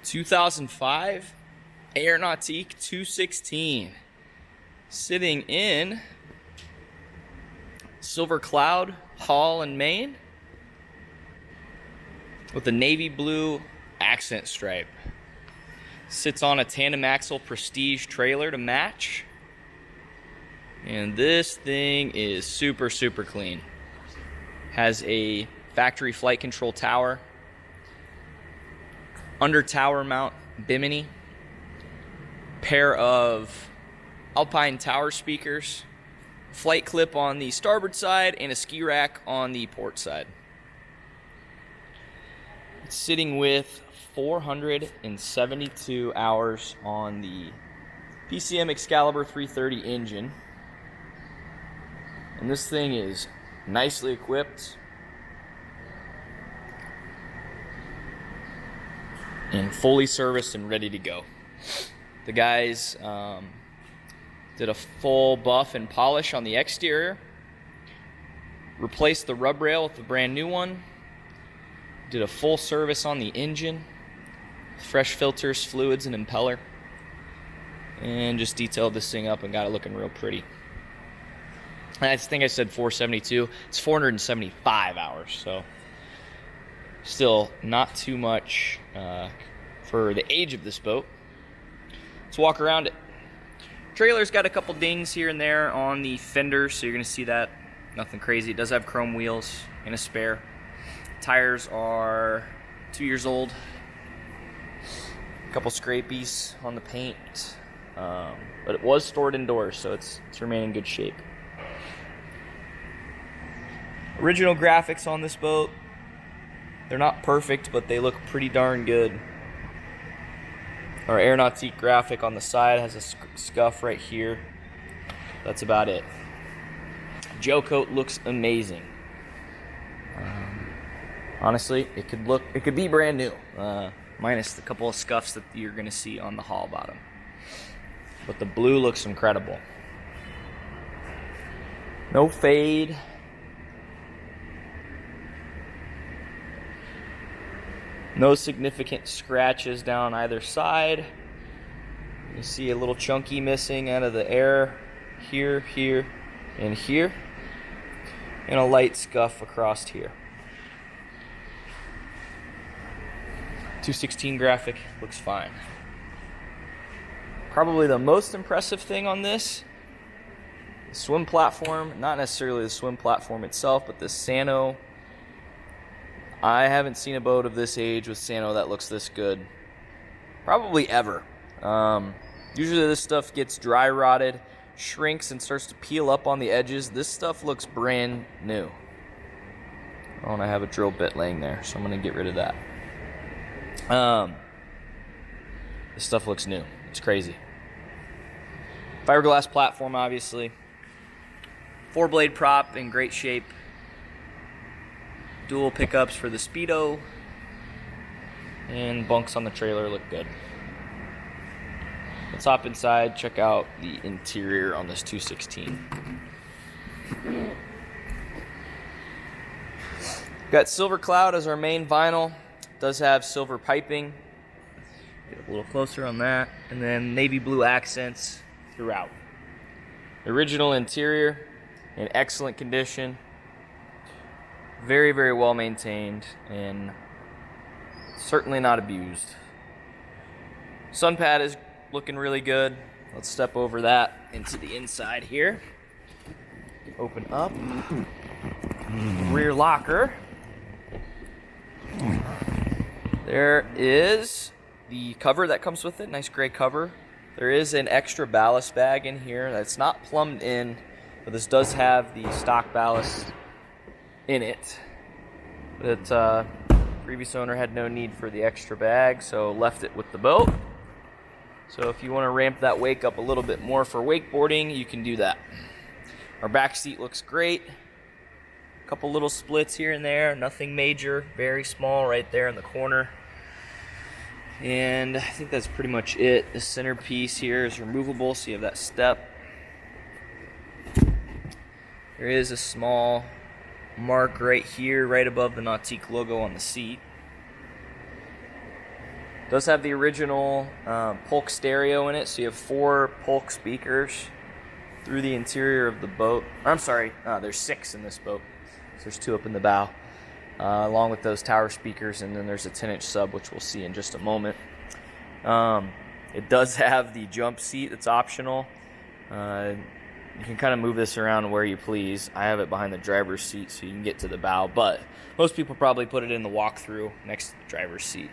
2005 Nautique 216, sitting in Silver Cloud hull and main with a navy blue accent stripe. Sits on a tandem axle Prestige trailer to match. And this thing is super, super clean. Has a factory flight control tower, under tower mount bimini, pair of Alpine tower speakers, flight clip on the starboard side, and a ski rack on the port side. It's sitting with 472 hours on the PCM Excalibur 330 engine. And this thing is nicely equipped and fully serviced and ready to go. The guys did a full buff and polish on the exterior, replaced the rub rail with a brand new one, did a full service on the engine, fresh filters, fluids, and impeller, and just detailed this thing up and got it looking real pretty. I think I said 472. It's 475 hours, so still not too much for the age of this boat. Let's walk around it. Trailer's got a couple dings here and there on the fenders, so you're going to see that. Nothing crazy. It does have chrome wheels and a spare. Tires are 2 years old. A couple scrapies on the paint, but it was stored indoors, so it's remaining in good shape. Original graphics on this boat, they're not perfect, but they look pretty darn good. Our Nautique graphic on the side has a scuff right here. That's about it. Gel coat looks amazing. Honestly, it could be brand new, minus the couple of scuffs that you're gonna see on the hull bottom. But the blue looks incredible. No fade. No significant scratches down either side. You see a little chunky missing out of the air here, here, and here. And a light scuff across here. 216 graphic looks fine. Probably the most impressive thing on this, the swim platform. Not necessarily the swim platform itself, but the Sano. I haven't seen a boat of this age with Sano that looks this good, probably ever. Usually this stuff gets dry rotted, shrinks, and starts to peel up on the edges. This stuff looks brand new. Oh, and I have a drill bit laying there, so I'm going to get rid of that. This stuff looks new. It's crazy. Fiberglass platform, obviously. 4-blade prop in great shape. Dual pickups for the Speedo, and bunks on the trailer look good. Let's hop inside, check out the interior on this 216. Got Silver Cloud as our main vinyl. Does have silver piping. Get a little closer on that. And then navy blue accents throughout. The original interior in excellent condition. Very, very well maintained and certainly not abused. Sun pad is looking really good. Let's step over that into the inside here. Open up. Rear locker. There is the cover that comes with it. Nice gray cover. There is an extra ballast bag in here that's not plumbed in, but this does have the stock ballast in it. But previous owner had no need for the extra bag, so left it with the boat. So if you want to ramp that wake up a little bit more for wakeboarding, you can do that. Our back seat looks great. A couple little splits here and there, nothing major, very small right there in the corner. And I think that's pretty much it. The centerpiece here is removable, so you have that step. There is a small mark right here, right above the Nautique logo on the seat. Does have the original Polk stereo in it, so you have 4 Polk speakers through the interior of the boat. I'm sorry, there's 6 in this boat. So there's 2 up in the bow, along with those tower speakers, and then there's a 10-inch sub, which we'll see in just a moment. It does have the jump seat that's optional. You can kind of move this around where you please. I have it behind the driver's seat so you can get to the bow, but most people probably put it in the walk-through next to the driver's seat.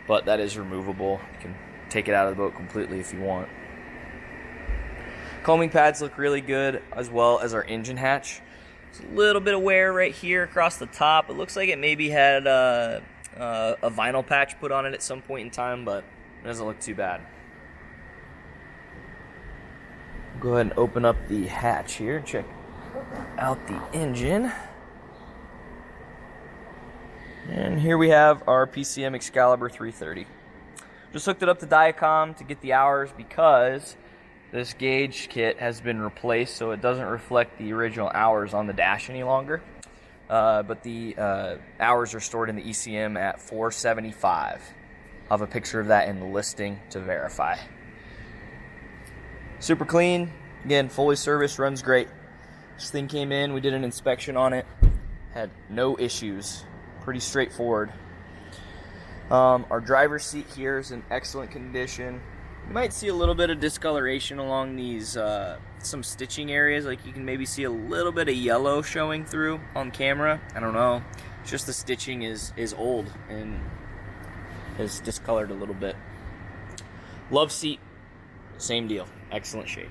But that is removable. You can take it out of the boat completely if you want. Coaming pads look really good, as well as our engine hatch. There's a little bit of wear right here across the top. It looks like it maybe had a vinyl patch put on it at some point in time, but it doesn't look too bad. Go ahead and open up the hatch here and check out the engine. And here we have our PCM Excalibur 330. Just hooked it up to Diacom to get the hours because this gauge kit has been replaced, so it doesn't reflect the original hours on the dash any longer. But the hours are stored in the ECM at 475. I'll have a picture of that in the listing to verify. Super clean. Again, fully serviced, runs great. This thing came in, we did an inspection on it. Had no issues. Pretty straightforward. Our driver's seat here is in excellent condition. You might see a little bit of discoloration along these some stitching areas. Like you can maybe see a little bit of yellow showing through on camera. I don't know. It's just the stitching is old and is discolored a little bit. Love seat, same deal. Excellent shape.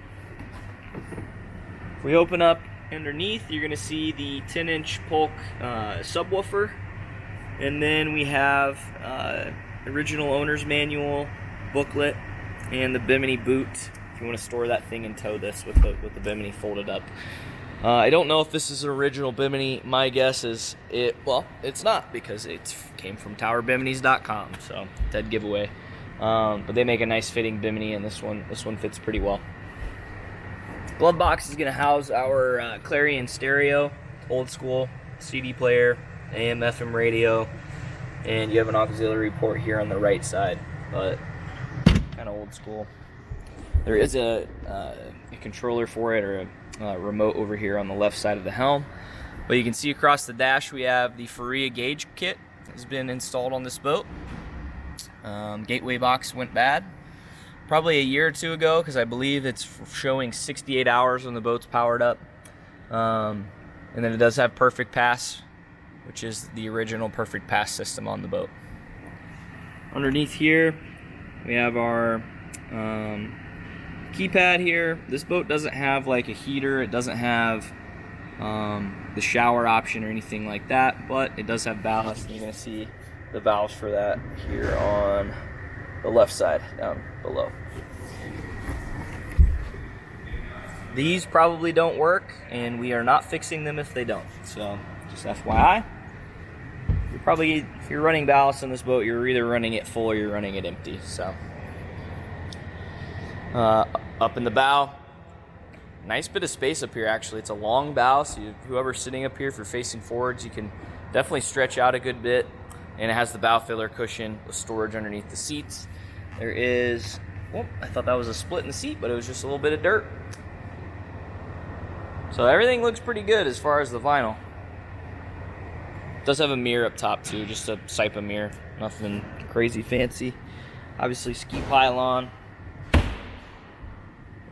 If we open up underneath, you're going to see the 10-inch Polk subwoofer. And then we have original owner's manual, booklet, and the Bimini boot. If you want to store that thing and tow this with the Bimini folded up. I don't know if this is an original Bimini. My guess is it's not, because it came from towerbiminis.com, so dead giveaway. But they make a nice fitting Bimini, and this one fits pretty well. Glove box is going to house our Clarion stereo, old school CD player, AM FM radio, and you have an auxiliary port here on the right side, but kind of old school. There is a controller for it, or a remote over here on the left side of the helm. But you can see across the dash we have the Faria gauge kit that has been installed on this boat. Gateway box went bad probably a year or two ago, because I believe it's showing 68 hours when the boat's powered up. And then it does have Perfect Pass, which is the original Perfect Pass system on the boat. Underneath here we have our keypad here. This boat doesn't have like a heater, it doesn't have the shower option or anything like that, but it does have ballast, and you're going to see the valves for that here on the left side down below. These probably don't work, and we are not fixing them if they don't, so just FYI. If you're running ballast in this boat, you're either running it full or you're running it empty. So up in the bow, nice bit of space up here. Actually, it's a long bow, so whoever's sitting up here, if you're facing forwards, you can definitely stretch out a good bit. And it has the bow filler cushion with storage underneath the seats. There is, I thought that was a split in the seat, but it was just a little bit of dirt. So everything looks pretty good as far as the vinyl. It does have a mirror up top too, just a SIPA mirror, nothing crazy fancy. Obviously ski pylon.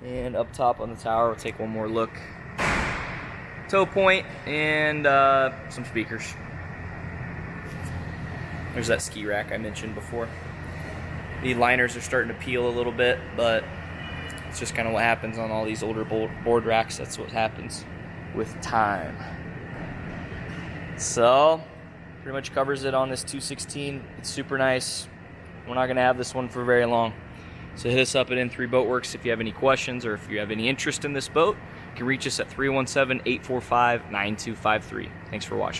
And up top on the tower, we'll take one more look. Tow point and some speakers. There's that ski rack I mentioned before. The liners are starting to peel a little bit, but it's just kind of what happens on all these older board racks. That's what happens with time. So, pretty much covers it on this 216. It's super nice. We're not going to have this one for very long. So hit us up at N3 Boatworks if you have any questions, or if you have any interest in this boat. You can reach us at 317-845-9253. Thanks for watching.